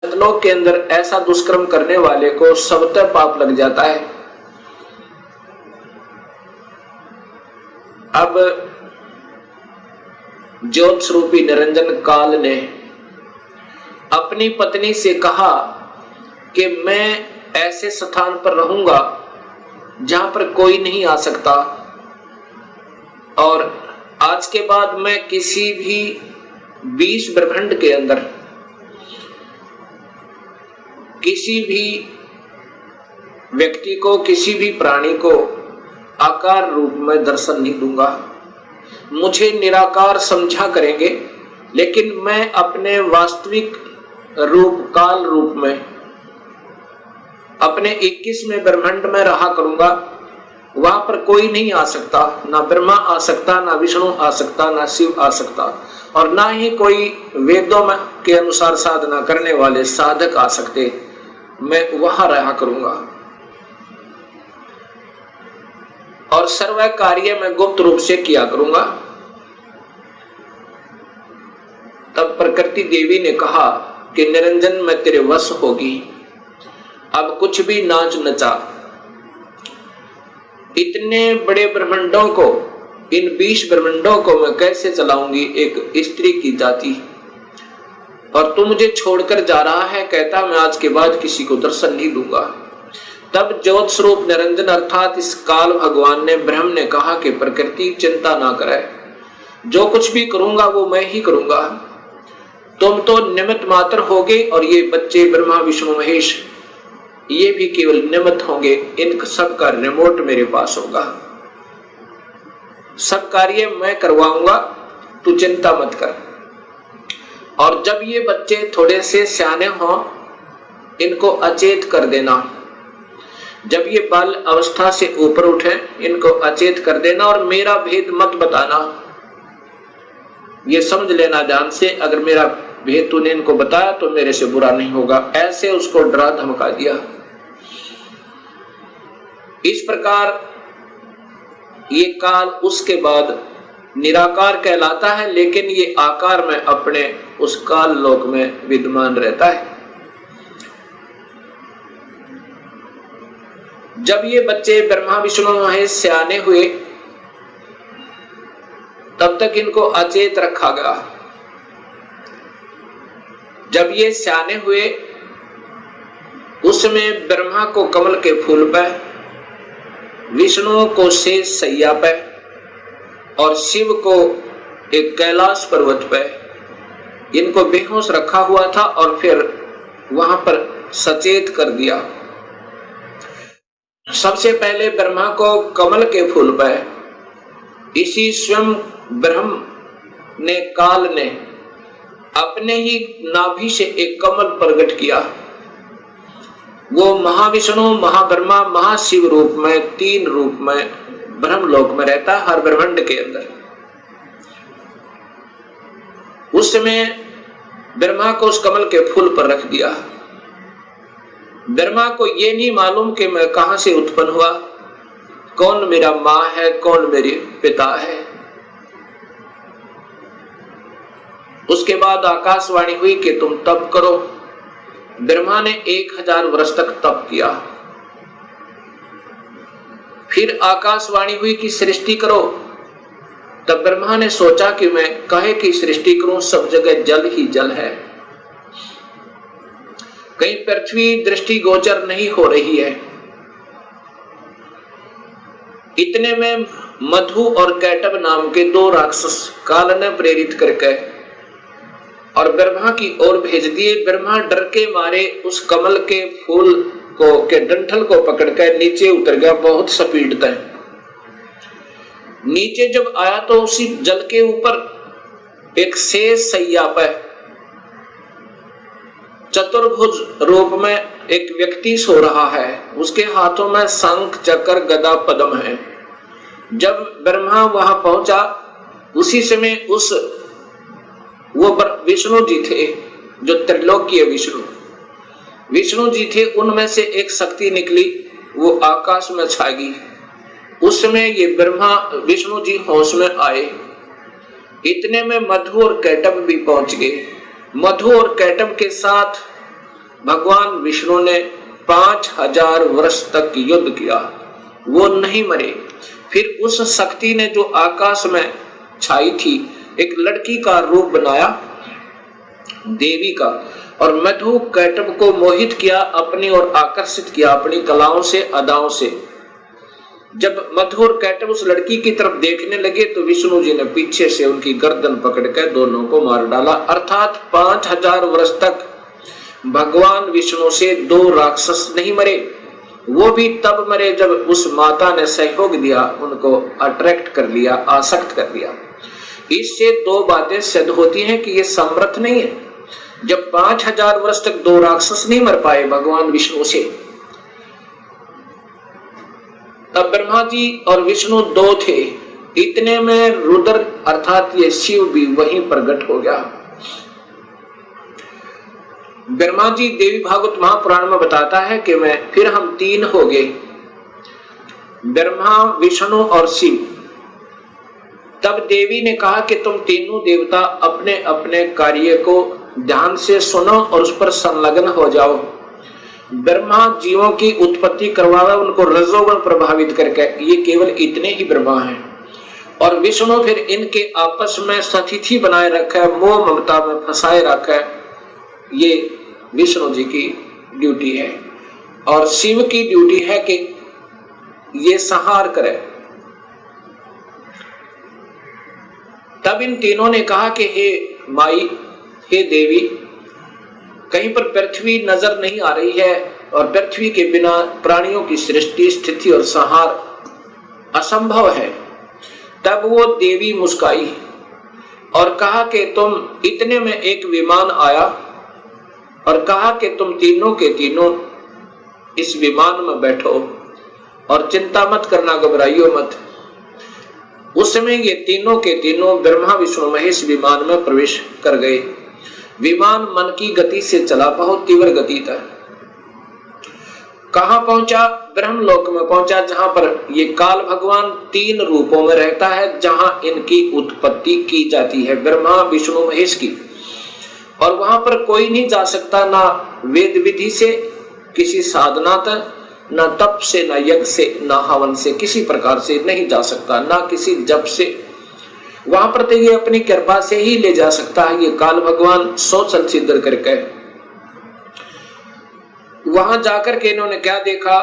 सतलोक के अंदर ऐसा दुष्कर्म करने वाले को सबतः पाप लग जाता है। अब ज्योत स्वरूपी निरंजन काल ने अपनी पत्नी से कहा कि मैं ऐसे स्थान पर रहूंगा जहां पर कोई नहीं आ सकता, और आज के बाद मैं किसी भी 20 ब्रह्मांड के अंदर किसी भी व्यक्ति को, किसी भी प्राणी को आकार रूप में दर्शन नहीं दूंगा। मुझे निराकार समझा करेंगे, लेकिन मैं अपने वास्तविक रूप, काल रूप में अपने 21वें ब्रह्मांड में रहा करूंगा। वहां पर कोई नहीं आ सकता, ना ब्रह्मा आ सकता, ना विष्णु आ सकता, ना शिव आ सकता, और ना ही कोई वेदों में के अनुसार साधना करने वाले साधक आ सकते। मैं वहां रहा करूंगा और सर्व कार्य मैं गुप्त रूप से किया करूंगा। तब प्रकृति देवी ने कहा कि निरंजन मैं तेरे वश होगी, अब कुछ भी नाच नचा। इतने बड़े ब्रह्मांडों को, इन 20 ब्रह्मांडों को मैं कैसे चलाऊंगी एक स्त्री की जाति, और तू मुझे छोड़कर जा रहा है, कहता मैं आज के बाद किसी को दर्शन नहीं दूंगा। तब ज्योत स्वरूप निरंजन अर्थात इस काल भगवान ने, ब्रह्म ने कहा कि प्रकृति चिंता ना करे, जो कुछ भी करूंगा वो मैं ही करूंगा। तुम तो निमित्त मात्र होगे, और ये बच्चे ब्रह्मा विष्णु महेश ये भी केवल निमित्त होंगे। इन सब का रिमोट मेरे पास होगा, सब कार्य मैं करवाऊंगा, तू चिंता मत कर। और जब ये बच्चे थोड़े से सियाने हों, इनको अचेत कर देना। जब ये बाल अवस्था से ऊपर उठे, इनको अचेत कर देना और मेरा भेद मत बताना। ये समझ लेना ध्यान से, अगर मेरा भेद तूने इनको बताया तो मेरे से बुरा नहीं होगा। ऐसे उसको डरा धमका दिया। इस प्रकार ये काल उसके बाद निराकार कहलाता है, लेकिन ये आकार में अपने उस काल लोक में विद्यमान रहता है। जब ये बच्चे ब्रह्मा विष्णु महेश सियाने हुए, तब तक इनको अचेत रखा गया। जब ये सियाने हुए, उसमें ब्रह्मा को कमल के फूल पे, विष्णु को शेष सैया पे, और शिव को एक कैलाश पर्वत पे इनको बेहोश रखा हुआ था, और फिर वहां पर सचेत कर दिया। सबसे पहले ब्रह्मा को कमल के फूल पे इसी स्वयं ब्रह्म ने, काल ने अपने ही नाभि से एक कमल प्रकट किया। वो महाविष्णु, महाब्रह्मा, महाशिव रूप में, 3 रूप में ब्रह्मलोक में रहता है हर ब्रह्मांड के अंदर। उस समय ब्रह्मा को उस कमल के फूल पर रख दिया। ब्रह्मा को ये नहीं मालूम कि मैं कहां से उत्पन्न हुआ, कौन मेरा माँ है, कौन मेरे पिता है। उसके बाद आकाशवाणी हुई कि तुम तप करो। ब्रह्मा ने 1000 वर्ष तक तप किया। फिर आकाशवाणी हुई कि सृष्टि करो। तब ब्रह्मा ने सोचा कि मैं काहे की सृष्टि करूं, सब जगह जल ही जल है, कहीं पृथ्वी दृष्टि गोचर नहीं हो रही है। इतने में मधु और कैटब नाम के 2 राक्षस काल ने प्रेरित करके और ब्रह्मा की ओर भेज दिए। ब्रह्मा डर के मारे उस कमल के फूल को के डंठल को पकड़कर नीचे उतर गया, बहुत स्पीड तय। नीचे जब आया तो उसी जल के ऊपर एक शेष सैया पर चतुर्भुज रूप में एक व्यक्ति सो रहा है। उसके हाथों में शंख, चक्र, गदा, पद्म है। जब ब्रह्मा वहां पहुंचा, उसी समय उस वो विष्णु जी थे, जो त्रिलोकीय विष्णु जी थे, उनमें से एक शक्ति निकली, वो आकाश में छा गई। उस समय ये ब्रह्मा विष्णु जी होश में आए। इतने में मधु और कैटब भी पहुंच गए। मधु और कैटब के साथ भगवान विष्णु ने 5000 वर्ष तक युद्ध किया, वो नहीं मरे। फिर उस शक्ति ने जो आकाश में छाई थी, एक लड़की का रूप बनाया, देवी का, और मधु कैटभ को मोहित किया, अपनी ओर आकर्षित किया अपनी कलाओं से, अदाओं से। जब मधु और कैटभ उस लड़की की तरफ देखने लगे तो विष्णु जी ने पीछे से उनकी गर्दन पकड़कर दोनों को मार डाला। अर्थात 5000 वर्ष तक भगवान विष्णु से 2 राक्षस नहीं मरे। वो भी तब मरे जब उस माता ने सहयोग दिया, उनको अट्रैक्ट कर लिया, आसक्त कर लिया। इससे 2 बातें सिद्ध होती हैं कि ये समर्थ नहीं है। जब 5000 वर्ष तक 2 राक्षस नहीं मर पाए भगवान विष्णु से, तब ब्रह्मा जी और विष्णु 2 थे। इतने में रुद्र अर्थात ये शिव भी वहीं प्रकट हो गया। ब्रह्मा जी देवी भागवत महापुराण में बताता है कि फिर हम 3 हो गए, ब्रह्मा, विष्णु और शिव। तब देवी ने कहा कि तुम तीनों देवता अपने अपने कार्य को ध्यान से सुनो और उस पर संलग्न हो जाओ। ब्रह्मा जीवों की उत्पत्ति करवावे, उनको रजोगुण प्रभावित करके, ये केवल इतने ही ब्रह्मा हैं। और विष्णु फिर इनके आपस में सतिथि बनाए रखा है, मोह ममता में फंसाए रखा है, ये विष्णु जी की ड्यूटी है। और शिव की ड्यूटी है कि ये संहार करे। तब इन तीनों ने कहा कि हे माई, हे देवी, कहीं पर पृथ्वी नजर नहीं आ रही है और पृथ्वी के बिना प्राणियों की सृष्टि, स्थिति और संहार असंभव है। तब वो देवी मुस्काई और कहा कि तुम, इतने में एक विमान आया और कहा कि तुम तीनों के तीनों इस विमान में बैठो और चिंता मत करना, घबराइयो मत। उस समय ये तीनों के तीनों ब्रह्मा, विष्णु, महेश विमान में प्रवेश कर गए। विमान मन की गति से चला, बहुत तीव्र गति था। कहां पहुंचा? ब्रह्मलोक में पहुंचा, जहां पर ये काल भगवान 3 रूपों में रहता है, जहां इनकी उत्पत्ति की जाती है, ब्रह्मा, विष्णु, महेश की। और वहां पर कोई नहीं जा सकता, ना वेद विधि से, किसी साधना तक, ना तप से, ना यज्ञ से, ना हवन से, किसी प्रकार से नहीं जा सकता, ना किसी जप से। वहां पर तो ये अपनी कृपा से ही ले जा सकता है, ये काल भगवान सोचल सिद्ध करके। वहां जाकर के इन्होंने क्या देखा?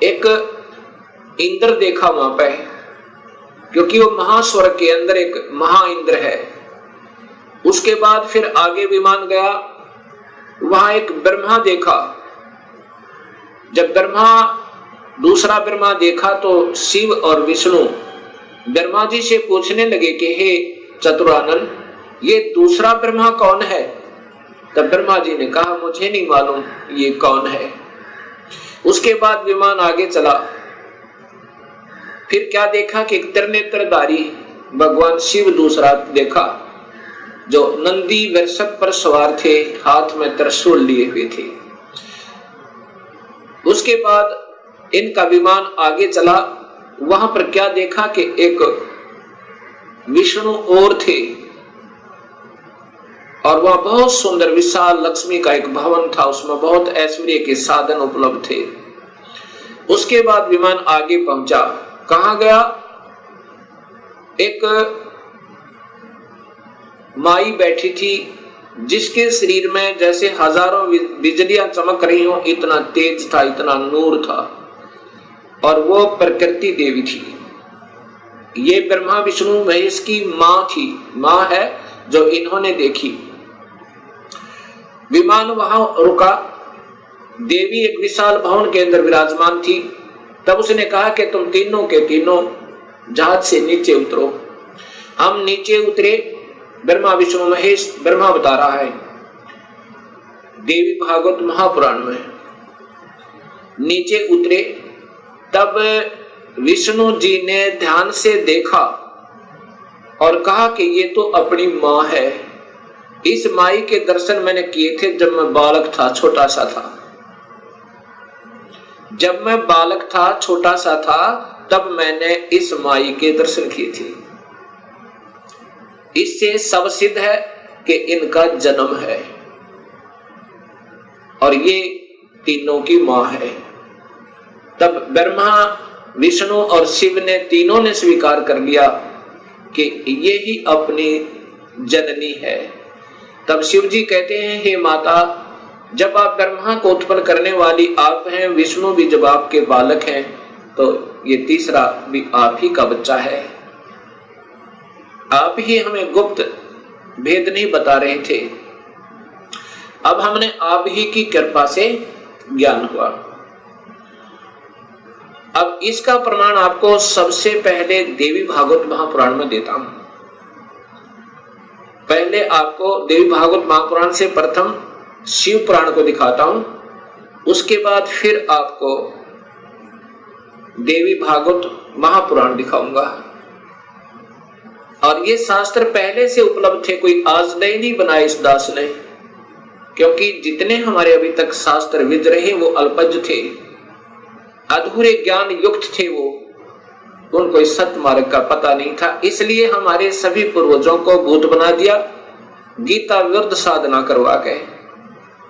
एक इंद्र देखा वहां पे, क्योंकि वो महास्वर्ग के अंदर एक महा इंद्र है। उसके बाद फिर आगे विमान गया, वहां एक ब्रह्मा देखा। जब दूसरा ब्रह्मा देखा तो शिव और विष्णु ब्रह्मा जी से पूछने लगे कि हे चतुरानन, ये दूसरा ब्रह्मा कौन है? तब ब्रह्मा जी ने कहा, मुझे नहीं मालूम ये कौन है। उसके बाद विमान आगे चला। फिर क्या देखा कि त्रिनेत्रधारी भगवान शिव दूसरा देखा, जो नंदी वृषभ पर सवार थे, हाथ में त्रिशूल लिए हुए थे। उसके बाद इनका विमान आगे चला। वहां पर क्या देखा कि एक विष्णु और थे, और वहां बहुत सुंदर विशाल लक्ष्मी का एक भवन था, उसमें बहुत ऐश्वर्य के साधन उपलब्ध थे। उसके बाद विमान आगे पहुंचा। कहां गया? एक माई बैठी थी, जिसके शरीर में जैसे हजारों बिजलियां चमक रही हो, इतना तेज था, इतना नूर था, और वो प्रकृति देवी थी। ये ब्रह्मा, विष्णु, महेश की मां थी, मां है जो इन्होंने देखी। विमान वहां रुका। देवी एक विशाल भवन के अंदर विराजमान थी। तब उसने कहा कि तुम तीनों के तीनों जहाज से नीचे उतरो। हम नीचे उतरे। ब्रह्मा, विष्णु, महेश, ब्रह्मा बता रहा है देवी भागवत महापुराण में। नीचे उतरे। तब विष्णु जी ने ध्यान से देखा और कहा कि ये तो अपनी मां है। इस माई के दर्शन मैंने किए थे जब मैं बालक था, छोटा सा था। जब मैं बालक था, छोटा सा था, तब मैंने इस माई के दर्शन किए थे। इससे सब सिद्ध है कि इनका जन्म है और ये तीनों की मां है। तब ब्रह्मा, विष्णु और शिव ने तीनों ने स्वीकार कर लिया कि ये ही अपनी जननी है। तब शिव जी कहते हैं, हे माता, जब आप ब्रह्मा को उत्पन्न करने वाली आप हैं, विष्णु भी जब आपके बालक हैं, तो ये तीसरा भी आप ही का बच्चा है। आप ही हमें गुप्त भेद नहीं बता रहे थे, अब हमने आप ही की कृपा से ज्ञान हुआ। अब इसका प्रमाण आपको सबसे पहले देवी भागवत महापुराण में देता हूं। पहले आपको देवी भागवत महापुराण से प्रथम शिव पुराण को दिखाता हूं, उसके बाद फिर आपको देवी भागवत महापुराण दिखाऊंगा। और ये शास्त्र पहले से उपलब्ध थे, कोई आज नए नहीं बनाए इस दास ने, क्योंकि जितने हमारे अभी तक शास्त्र विद रहे वो अल्पज थे, अधूरे ज्ञान युक्त थे, वो उनको इस सत्य मार्ग का पता नहीं था। इसलिए हमारे सभी पूर्वजों को भूत बना दिया, गीता विरुद्ध साधना करवा के,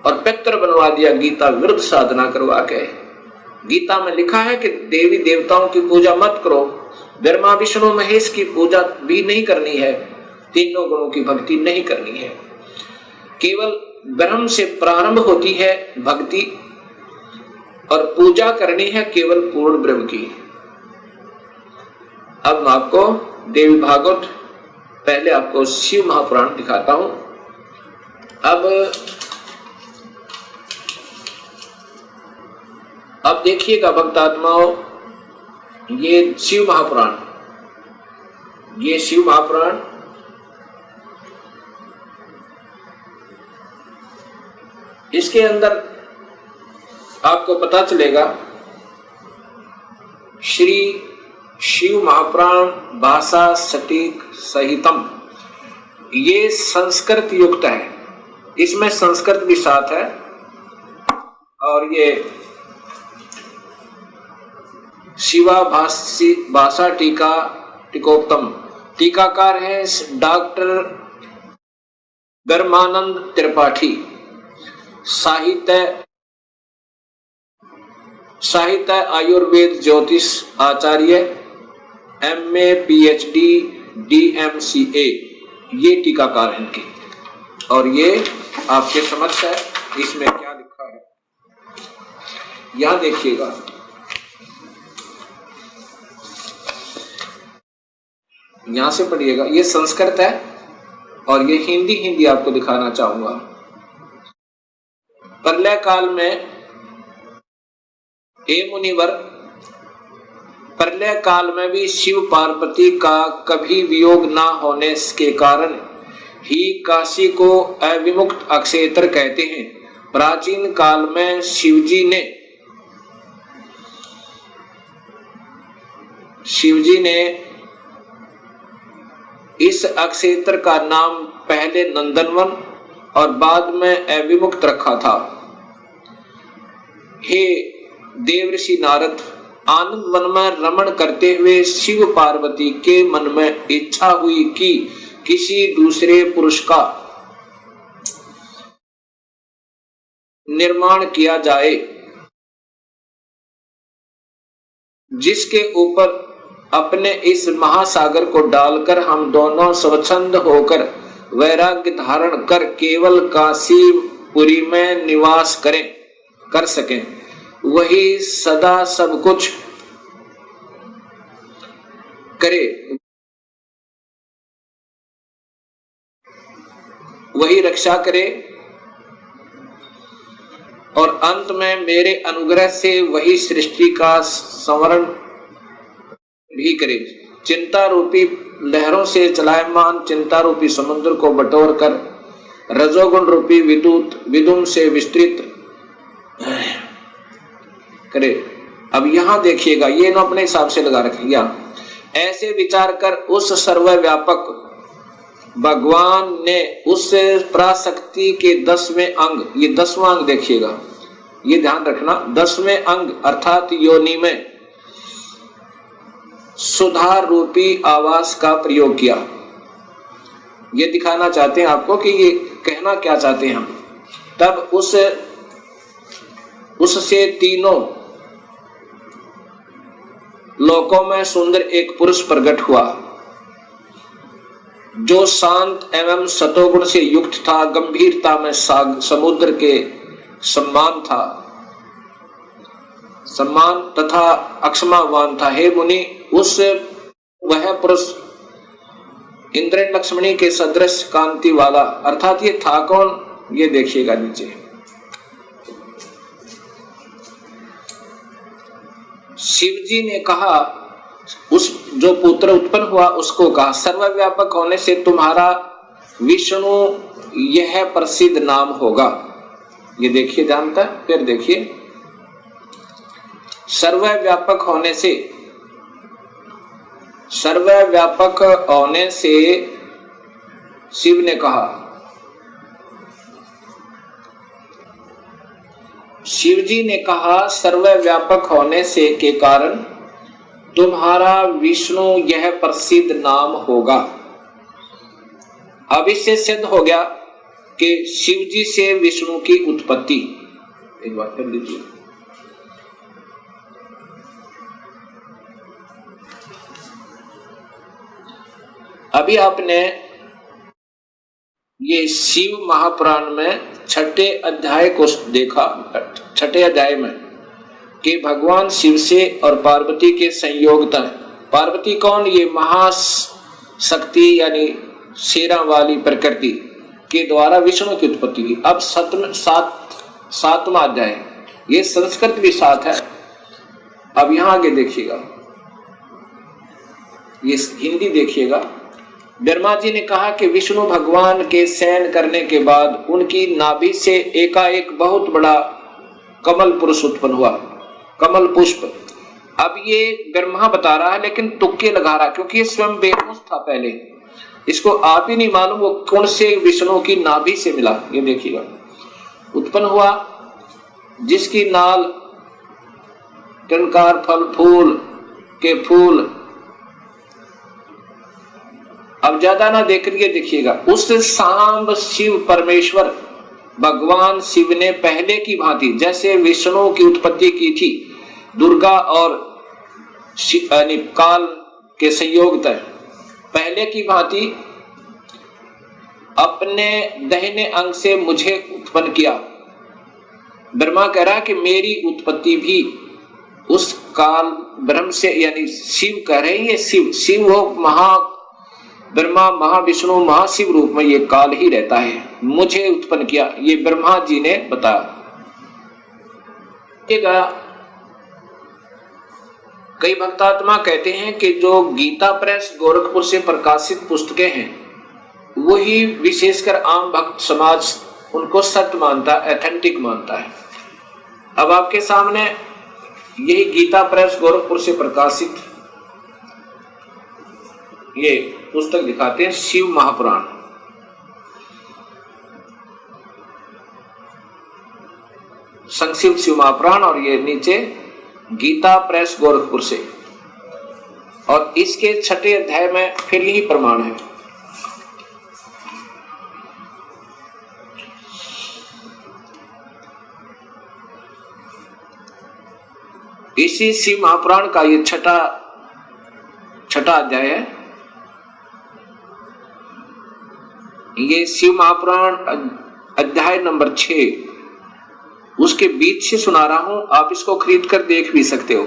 और पितर बनवा दिया गीता विरुद्ध साधना करवा के। गीता में लिखा है कि देवी देवताओं की पूजा मत करो, ब्रह्मा विष्णु महेश की पूजा भी नहीं करनी है, तीनों गुणों की भक्ति नहीं करनी है, केवल ब्रह्म से प्रारंभ होती है भक्ति, और पूजा करनी है केवल पूर्ण ब्रह्म की। अब मैं आपको देवी भागवत, पहले आपको शिव महापुराण दिखाता हूं। अब देखिएगा भक्तात्माओं, ये शिव महापुराण, ये शिव महापुराण इसके अंदर आपको पता चलेगा श्री शिव महापुराण भाषा सटीक सहितम, ये संस्कृत युक्त है, इसमें संस्कृत भी साथ है। और ये शिवा भाषा टीका टीकोत्तम, टीकाकार है डॉक्टर ब्रह्मानंद त्रिपाठी, साहित्य आयुर्वेद ज्योतिष आचार्य, MA PhD DMCA, ये टीकाकार हैं इनके। और ये आपके समक्ष है, इसमें क्या लिखा है यहां देखिएगा। यहां से पढ़िएगा, ये संस्कृत है और ये हिंदी आपको दिखाना चाहूंगा। प्रलय काल में हे मुनिवर, प्रलय काल में भी शिव पार्वती का कभी वियोग ना होने के कारण ही काशी को अविमुक्त अक्षेत्र कहते हैं। प्राचीन काल में शिवजी ने इस अक्षेत्र का नाम पहले नंदनवन और बाद में अविमुक्त रखा था। हे देवर्षि नारद, आनंद वन में रमण करते हुए शिव पार्वती के मन में इच्छा हुई कि किसी दूसरे पुरुष का निर्माण किया जाए, जिसके ऊपर अपने इस महासागर को डालकर हम दोनों स्वच्छंद होकर वैराग्य धारण कर केवल काशीपुरी में निवास कर सकें। वही सदा सब कुछ करे, वही रक्षा करे और अंत में मेरे अनुग्रह से वही सृष्टि का संवरण भी करे। चिंता रूपी लहरों से चलायमान चिंता रूपी समुद्र को बटोर कर रजोगुण रूपी विदुम से विस्तृत करे। अब यहां देखिएगा, ये ना अपने हिसाब से लगा रखेगा। ऐसे विचार कर उस सर्वव्यापक भगवान ने उस पराशक्ति के 10वें अंग, ये 10वां अंग देखिएगा, ये ध्यान रखना, 10वें अंग अर्थात योनि में सुधार रूपी आवास का प्रयोग किया। ये दिखाना चाहते हैं आपको कि ये कहना क्या चाहते हैं हम। तब उससे तीनों लोकों में सुंदर एक पुरुष प्रकट हुआ, जो शांत एवं सतोगुण से युक्त था, गंभीरता में समुद्र के सम्मान तथा अक्षमावान था। हे मुनि, वह पुरुष इंद्र लक्ष्मणी के सदृश कांति वाला, अर्थात ये था कौन, ये देखिएगा नीचे। शिव जी ने कहा, उस जो पुत्र उत्पन्न हुआ उसको कहा, सर्वव्यापक होने से तुम्हारा विष्णु यह प्रसिद्ध नाम होगा। ये देखिए, जानता है। फिर देखिए, सर्वव्यापक होने से शिव ने कहा, शिव जी ने कहा, सर्वव्यापक होने से के कारण तुम्हारा विष्णु यह प्रसिद्ध नाम होगा। अब इससे सिद्ध हो गया कि शिव जी से विष्णु की उत्पत्ति। एक बार फिर लीजिए, अभी आपने ये शिव महापुराण में छठे अध्याय को देखा। छठे अध्याय में कि भगवान शिव से और पार्वती के संयोगता है। पार्वती कौन, ये महाशक्ति यानी शेरा वाली प्रकृति के द्वारा विष्णु की उत्पत्ति हुई। अब सातवां अध्याय, ये संस्कृत भी साथ है। अब यहां आगे देखिएगा, ये हिंदी देखिएगा। ब्रह्मा जी ने कहा कि विष्णु भगवान के शयन करने के बाद उनकी नाभि से एकाएक बहुत बड़ा कमल पुरुष उत्पन्न हुआ, कमल पुष्प। अब ये ब्रह्मा बता रहा है, लेकिन तुक्के लगा रहा, क्योंकि ये स्वयं बेहोश था पहले, इसको आप ही नहीं मालूम वो कौन से विष्णु की नाभि से मिला। ये देखिएगा, उत्पन्न हुआ जिसकी नाल टंकार फल फूल के फूल। अब ज्यादा ना देख रही, देखिएगा, उस सांब शिव परमेश्वर भगवान शिव ने पहले की भांति जैसे विष्णु की उत्पत्ति की थी, दुर्गा और काल के संयोग तय, पहले की भांति अपने दाहिने अंग से मुझे उत्पन्न किया। ब्रह्मा कह रहा कि मेरी उत्पत्ति भी उस काल ब्रह्म से, यानी शिव कह रहे हैं, ये शिव हो, ब्रह्मा महाविष्णु महाशिव रूप में ये काल ही रहता है, मुझे उत्पन्न किया। ये ब्रह्मा जी ने बताया। कई भक्तात्मा कहते हैं कि जो गीता प्रेस गोरखपुर से प्रकाशित पुस्तकें हैं, वही विशेषकर आम भक्त समाज उनको सत्य मानता, एथेंटिक मानता है। अब आपके सामने यही गीता प्रेस गोरखपुर से प्रकाशित ये पुस्तक दिखाते हैं, शिव महापुराण। संक्षिप्त शिव महापुराण, और ये नीचे गीता प्रेस गोरखपुर से, और इसके छठे अध्याय में फिर यही प्रमाण है। इसी शिव महापुराण का ये छठा अध्याय है। ये शिव महापुराण अध्याय नंबर 6, उसके बीच से सुना रहा हूं, आप इसको खरीद कर देख भी सकते हो।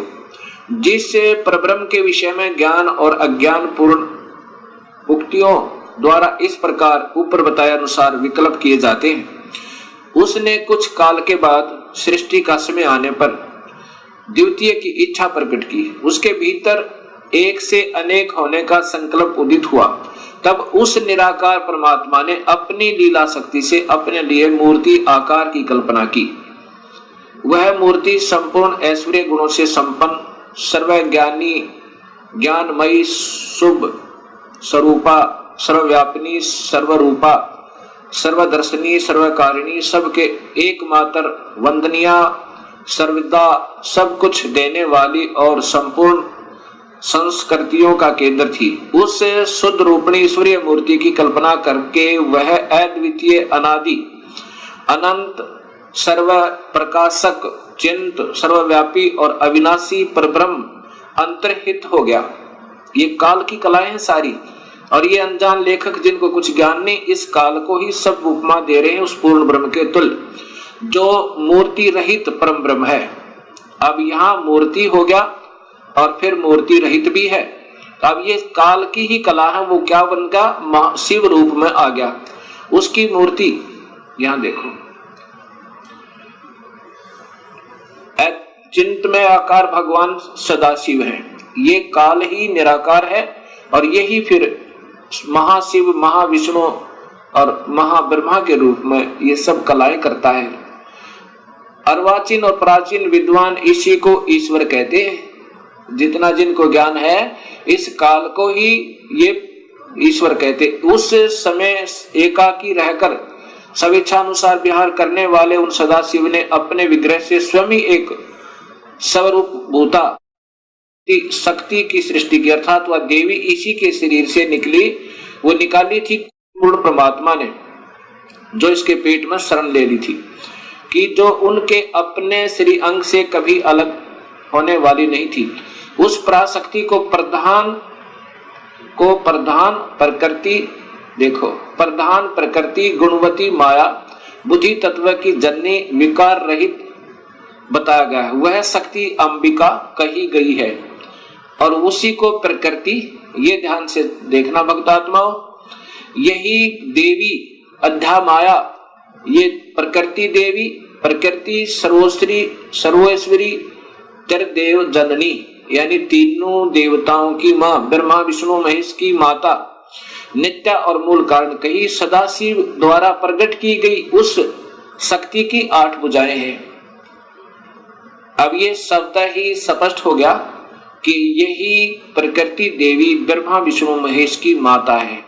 जिससे परब्रह्म के विषय में ज्ञान और अज्ञान पूर्ण उक्तियों द्वारा इस प्रकार ऊपर बताए अनुसार विकल्प किए जाते हैं। उसने कुछ काल के बाद सृष्टि का समय आने पर द्वितीय की इच्छा प्रकट की, उसके भीतर एक से अनेक होने का संकल्प उदित हुआ। तब उस निराकार परमात्मा ने अपनी लीला शक्ति से अपने लिए मूर्ति आकार की कल्पना की। वह मूर्ति संपूर्ण ऐश्वर्य गुणों से संपन्न, सर्वज्ञानी, ज्ञानमयी, शुभ स्वरूपा, सर्वव्यापिनी, सर्वरूपा, सर्वदर्शनी, सर्वकारिणी, सबके एकमात्र वंदनीय, सर्वदा सब कुछ देने वाली और संपूर्ण संस्कृतियों का केंद्र थी। उस शुद्ध रूपणी ईश्वरीय मूर्ति की कल्पना करके वह अद्वितीय, अनादि, अनंत, सर्व प्रकाशक, चिंत, सर्वव्यापी और अविनाशी परब्रह्म अंतर्हित हो गया। ये काल की कलाएं हैं सारी, और ये अनजान लेखक जिनको कुछ ज्ञान नहीं, इस काल को ही सब उपमा दे रहे हैं उस पूर्ण ब्रह्म के तुल्य, जो मूर्ति रहित परम ब्रह्म है। अब यहाँ मूर्ति हो गया और फिर मूर्ति रहित भी है। अब ये काल की ही कला है, वो क्या बन गया, शिव रूप में आ गया। उसकी मूर्ति यहां देखो, चिंत में आकार भगवान सदाशिव है। ये काल ही निराकार है और यही फिर महाशिव, महाविष्णु और महाब्रह्मा के रूप में ये सब कलाएं करता है। अर्वाचीन और प्राचीन विद्वान इसी को ईश्वर कहते हैं। जितना जिनको ज्ञान है इस काल को ही ये ईश्वर कहते। उस समय एकाकी रहकर स्वेच्छानुसार विहार करने वाले उन सदाशिव ने अपने विग्रह से स्वयं ही एक स्वरूप भूता शक्ति की सृष्टि की, अर्थात वह देवी इसी के शरीर से निकली, वो निकाली थी पूर्ण परमात्मा ने, जो इसके पेट में शरण ले ली थी, कि जो उनके अपने श्री अंग से कभी अलग होने वाली नहीं थी। उस पराशक्ति को प्रधान प्रकृति, देखो, प्रधान प्रकृति गुणवती माया बुद्धि तत्व की जननी विकार रहित बताया गया है। वह शक्ति अंबिका कही गई है और उसी को प्रकृति, ये ध्यान से देखना भक्तात्माओं, यही देवी अध्या माया, ये प्रकृति देवी, प्रकृति सर्वोश्री सर्वेश्वरी देव जननी, यानी तीनों देवताओं की माँ, ब्रह्मा विष्णु महेश की माता, नित्य और मूल कारण कही, सदाशिव द्वारा प्रकट की गई उस शक्ति की 8 भुजाएं हैं। अब ये शब्द ही स्पष्ट हो गया कि यही प्रकृति देवी ब्रह्मा विष्णु महेश की माता है।